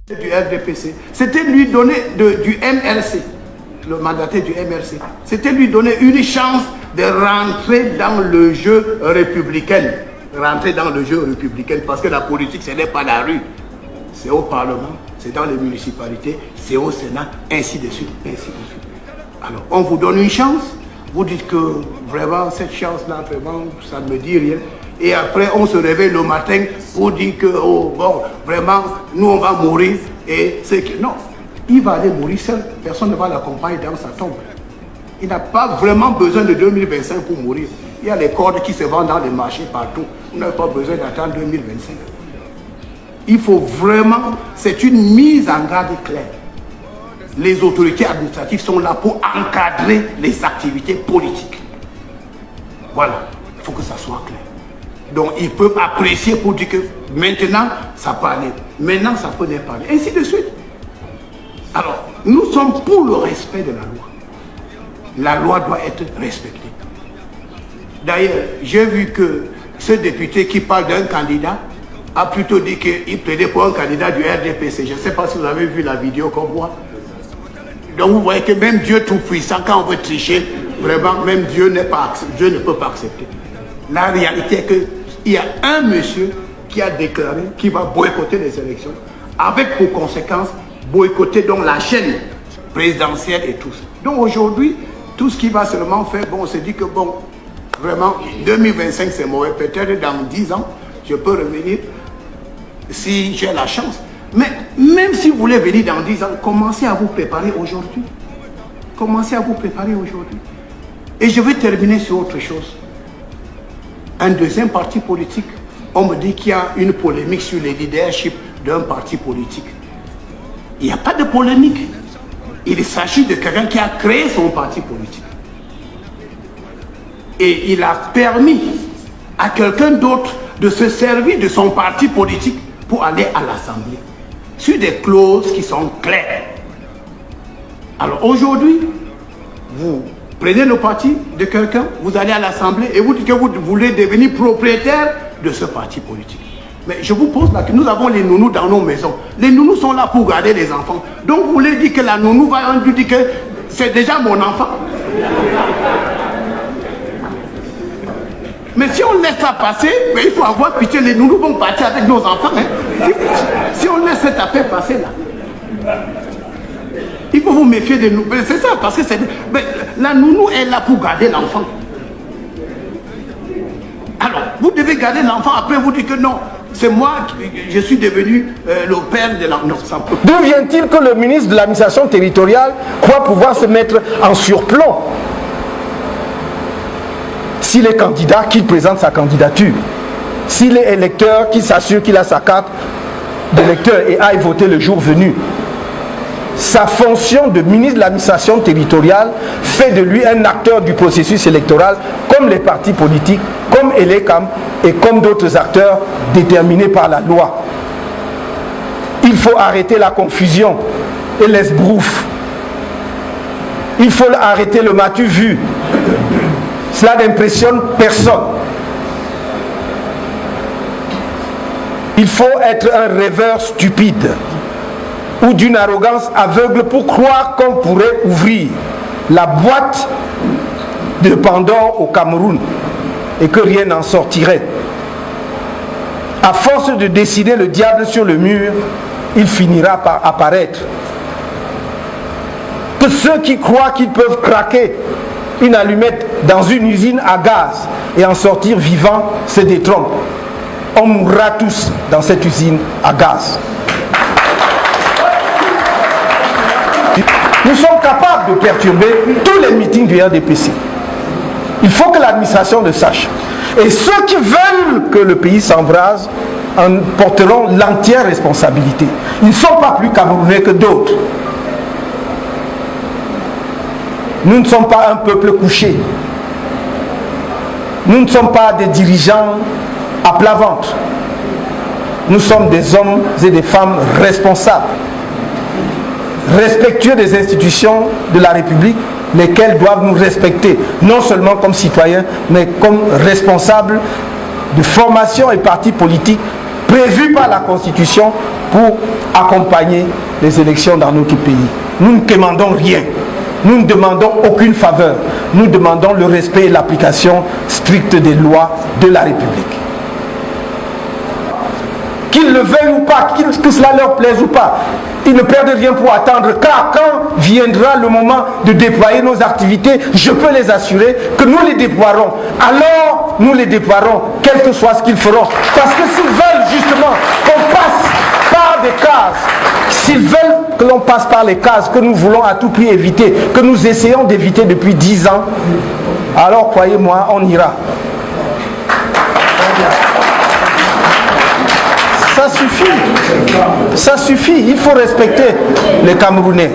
Du RDPC, c'était lui donner du MRC, le mandataire du MRC, c'était lui donner une chance de rentrer dans le jeu républicain, parce que la politique, ce n'est pas la rue, c'est au Parlement, c'est dans les municipalités, c'est au Sénat, ainsi de suite, ainsi de suite. Alors, on vous donne une chance, vous dites que vraiment, cette chance-là, vraiment, ça ne me dit rien. Et après, on se réveille le matin pour dire que, oh, bon, vraiment, nous, on va mourir. Et c'est que, non, il va aller mourir seul. Personne ne va l'accompagner dans sa tombe. Il n'a pas vraiment besoin de 2025 pour mourir. Il y a les cordes qui se vendent dans les marchés partout. On n'a pas besoin d'attendre 2025. Il faut vraiment, c'est une mise en garde claire. Les autorités administratives sont là pour encadrer les activités politiques. Voilà, il faut que ça soit clair. Donc ils peuvent apprécier pour dire que maintenant ça peut aller, maintenant ça peut ne pas aller, ainsi de suite. Alors, nous sommes pour le respect de la loi. La loi doit être respectée. D'ailleurs, j'ai vu que ce député qui parle d'un candidat a plutôt dit qu'il plaidait pour un candidat du RDPC. Je ne sais pas si vous avez vu la vidéo comme moi. Donc vous voyez que même Dieu Tout-Puissant, quand on veut tricher, vraiment, même Dieu ne peut pas accepter. La réalité est qu'il y a un monsieur qui a déclaré qu'il va boycotter les élections, avec pour conséquence boycotter donc la chaîne présidentielle et tout ça. Donc aujourd'hui, tout ce qui va seulement faire, bon, on se dit que bon, vraiment, 2025 c'est mauvais, peut-être dans 10 ans, je peux revenir si j'ai la chance. Mais même si vous voulez venir dans 10 ans, commencez à vous préparer aujourd'hui. Commencez à vous préparer aujourd'hui. Et je vais terminer sur autre chose. Un deuxième parti politique, on me dit qu'il y a une polémique sur le leadership d'un parti politique. Il n'y a pas de polémique. Il s'agit de quelqu'un qui a créé son parti politique. Et il a permis à quelqu'un d'autre de se servir de son parti politique pour aller à l'Assemblée, sur des clauses qui sont claires. Alors aujourd'hui, vous prenez le parti de quelqu'un, vous allez à l'Assemblée et vous dites que vous voulez devenir propriétaire de ce parti politique. Mais je vous pose là que nous avons les nounous dans nos maisons. Les nounous sont là pour garder les enfants. Donc vous voulez dire que la nounou va lui dire que c'est déjà mon enfant. Mais si on laisse ça passer, il faut avoir pitié, les nounous vont partir avec nos enfants. Hein. Si on laisse cette affaire passer là, il faut vous méfier de nous. C'est ça, parce que la nounou est là pour garder l'enfant. Alors, vous devez garder l'enfant, après vous dites que non, c'est moi, je suis devenu le père de l'enfant. D'où vient-il que le ministre de l'administration territoriale croit pouvoir se mettre en surplomb? S'il est candidat, qu'il présente sa candidature. S'il est électeur, qu'il s'assure qu'il a sa carte d'électeur et aille voter le jour venu. Sa fonction de ministre de l'administration territoriale fait de lui un acteur du processus électoral, comme les partis politiques, comme Elecam et comme d'autres acteurs déterminés par la loi. Il faut arrêter la confusion et l'esbrouf. Il faut arrêter le m'as-tu vu. Cela n'impressionne personne. Il faut être un rêveur stupide ou d'une arrogance aveugle pour croire qu'on pourrait ouvrir la boîte de Pandore au Cameroun et que rien n'en sortirait. À force de dessiner le diable sur le mur, il finira par apparaître. Que ceux qui croient qu'ils peuvent craquer une allumette dans une usine à gaz et en sortir vivant se détrompent. On mourra tous dans cette usine à gaz. Nous sommes capables de perturber tous les meetings du RDPC. Il faut que l'administration le sache. Et ceux qui veulent que le pays s'embrase en porteront l'entière responsabilité. Ils ne sont pas plus camerounais que d'autres. Nous ne sommes pas un peuple couché. Nous ne sommes pas des dirigeants à plat ventre. Nous sommes des hommes et des femmes responsables, respectueux des institutions de la République, lesquelles doivent nous respecter, non seulement comme citoyens, mais comme responsables de formations et partis politiques prévus par la Constitution pour accompagner les élections dans notre pays. Nous ne demandons rien. Nous ne demandons aucune faveur. Nous demandons le respect et l'application stricte des lois de la République. Qu'ils le veuillent ou pas, que cela leur plaise ou pas, ils ne perdent rien pour attendre, car quand viendra le moment de déployer nos activités, je peux les assurer que nous les déploierons. Alors, nous les déploierons, quel que soit ce qu'ils feront. Parce que s'ils veulent justement qu'on passe par des cases, s'ils veulent que l'on passe par les cases que nous voulons à tout prix éviter, que nous essayons d'éviter depuis 10 ans, alors croyez-moi, on ira. Ça suffit. Ça suffit. Il faut respecter les Camerounais.